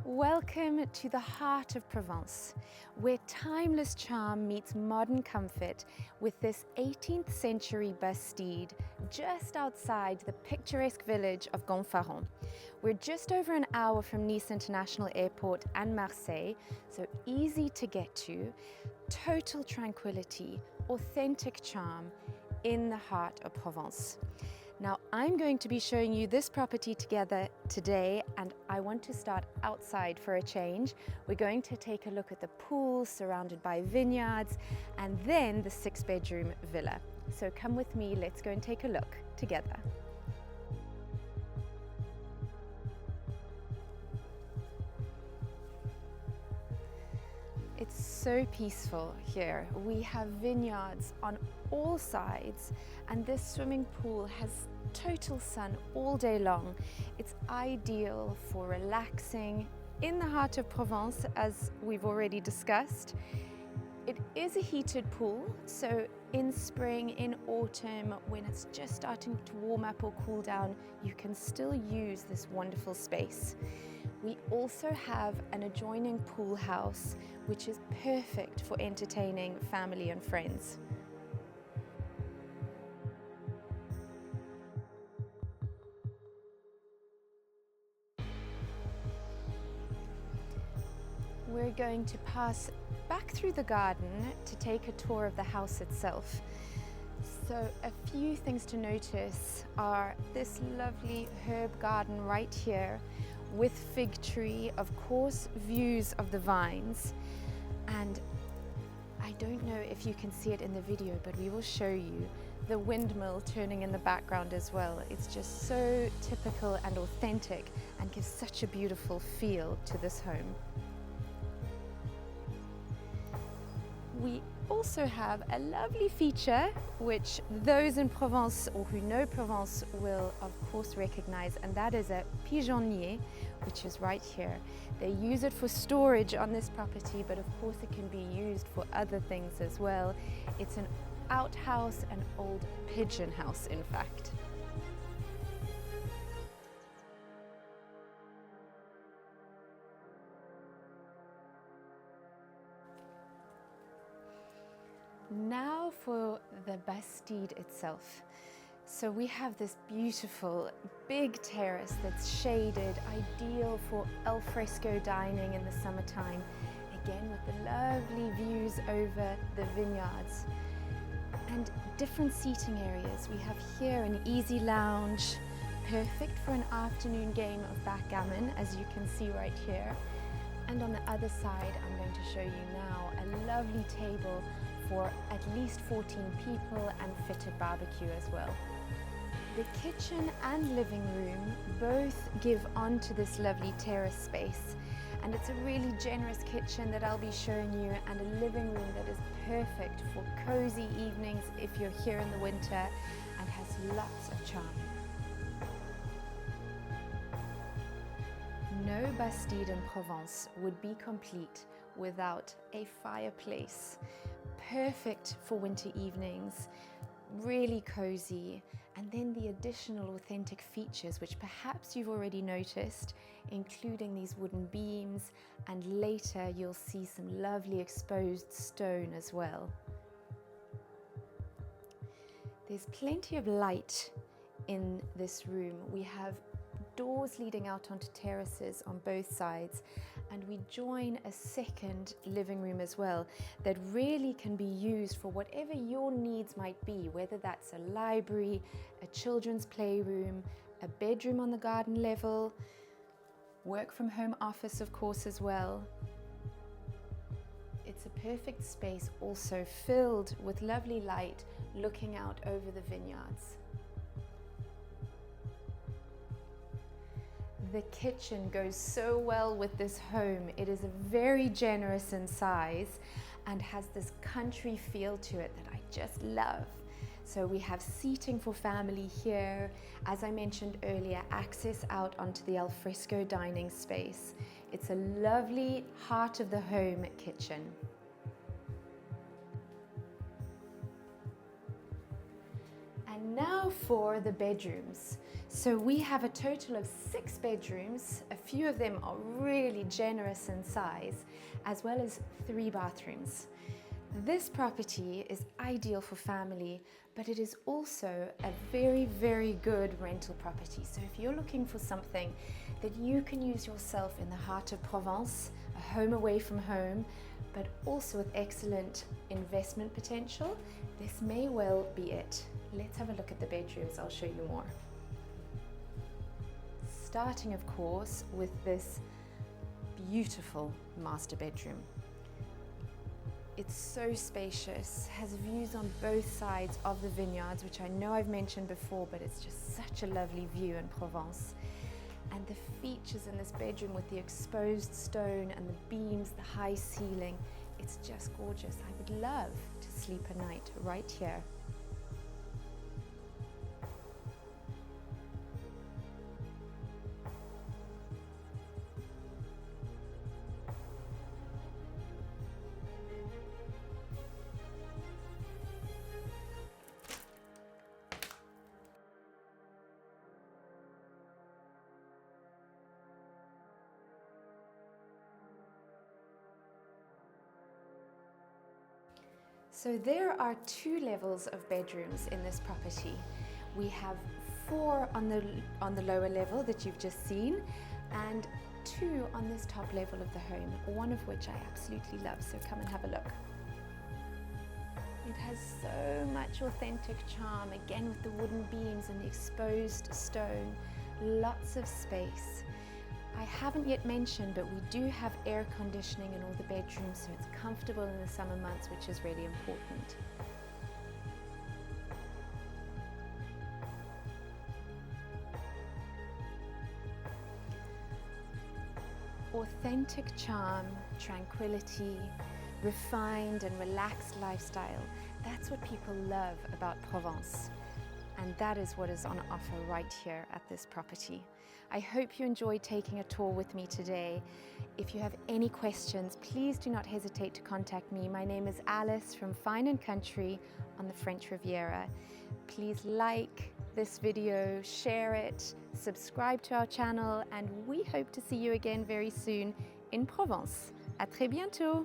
Welcome to the heart of Provence, where timeless charm meets modern comfort with this 18th century Bastide just outside the picturesque village of Gonfaron. We're just over an hour from Nice International Airport and Marseille, so easy to get to, total tranquility, authentic charm in the heart of Provence. Now, I'm going to be showing you this property together today, and I want to start outside for a change. We're going to take a look at the pool surrounded by vineyards and then the 6-bedroom villa. So come with me, let's go and take a look together. It's so peaceful here. We have vineyards on all sides, and this swimming pool has total sun all day long. It's ideal for relaxing in the heart of Provence, as we've already discussed. It is a heated pool, so in spring, in autumn, when it's just starting to warm up or cool down, you can still use this wonderful space. We also have an adjoining pool house, which is perfect for entertaining family and friends. We're going to pass back through the garden to take a tour of the house itself. So a few things to notice are this lovely herb garden right here with fig tree, of course, views of the vines. And I don't know if you can see it in the video, but we will show you the windmill turning in the background as well. It's just so typical and authentic and gives such a beautiful feel to this home. We also have a lovely feature which those in Provence or who know Provence will of course recognize, and that is a pigeonnier, which is right here. They use it for storage on this property, but of course it can be used for other things as well. It's an outhouse, an old pigeon house in fact. Now for the Bastide itself. So we have this beautiful big terrace that's shaded, ideal for al fresco dining in the summertime, again with the lovely views over the vineyards. And different seating areas. We have here an easy lounge, perfect for an afternoon game of backgammon, as you can see right here. And on the other side, I'm going to show you now a lovely table for at least 14 people and fitted barbecue as well. The kitchen and living room both give onto this lovely terrace space, and it's a really generous kitchen that I'll be showing you, and a living room that is perfect for cozy evenings if you're here in the winter, and has lots of charm. No Bastide in Provence would be complete without a fireplace. Perfect for winter evenings, really cozy, and then the additional authentic features which perhaps you've already noticed, including these wooden beams, and later you'll see some lovely exposed stone as well. There's plenty of light in this room. We have doors leading out onto terraces on both sides, and we join a second living room as well that really can be used for whatever your needs might be, whether that's a library, a children's playroom, a bedroom on the garden level, work from home office of course as well. It's a perfect space also filled with lovely light looking out over the vineyards. The kitchen goes so well with this home. It is very generous in size and has this country feel to it that I just love. So we have seating for family here. As I mentioned earlier, access out onto the al fresco dining space. It's a lovely heart of the home kitchen. And now now for the bedrooms. So we have a total of 6 bedrooms. A few of them are really generous in size, as well as 3 bathrooms. This property is ideal for family, but it is also a very, very good rental property. So if you're looking for something that you can use yourself in the heart of Provence, a home away from home, but also with excellent investment potential, this may well be it. Let's have a look at the bedrooms, I'll show you more. Starting, of course, with this beautiful master bedroom. It's so spacious, has views on both sides of the vineyards, which I know I've mentioned before, but it's just such a lovely view in Provence. And the features in this bedroom with the exposed stone and the beams, the high ceiling, it's just gorgeous. I would love to sleep a night right here. So there are 2 levels of bedrooms in this property. We have 4 on the lower level that you've just seen, and 2 on this top level of the home, one of which I absolutely love, so come and have a look. It has so much authentic charm, again with the wooden beams and the exposed stone, lots of space. I haven't yet mentioned, but we do have air conditioning in all the bedrooms, so it's comfortable in the summer months, which is really important. Authentic charm, tranquility, refined and relaxed lifestyle. That's what people love about Provence. And that is what is on offer right here at this property. I hope you enjoyed taking a tour with me today. If you have any questions, please do not hesitate to contact me. My name is Alice from Fine & Country on the French Riviera. Please like this video, share it, subscribe to our channel, and we hope to see you again very soon in Provence. À très bientôt!